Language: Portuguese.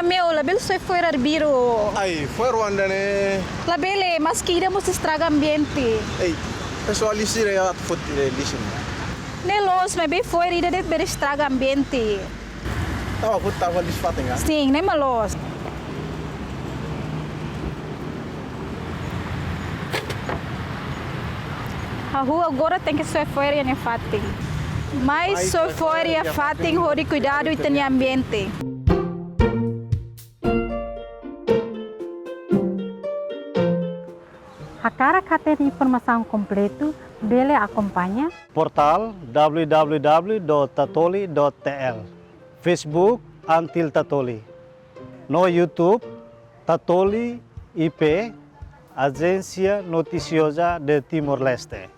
Meu, label soy fuera arbiro. Ai, foi Rwanda né? Labele, mas queremos estraga ambiente. Ei, pessoal ali se real foto lixo. Nelos, mas bem fora ida det ber estraga ambiente. Tava lixo fatinga. Sim, nem malos. A rua agora tem que ser fora e nem fatem. Mas sou fora e fatem, hori cuidado Ita Nia Ambiente. A cara tem informação completa, dele acompanha. Portal www.tatoli.tl, Facebook Until Tatoli, no YouTube TATOLI IP, Agência Noticiosa de Timor-Leste.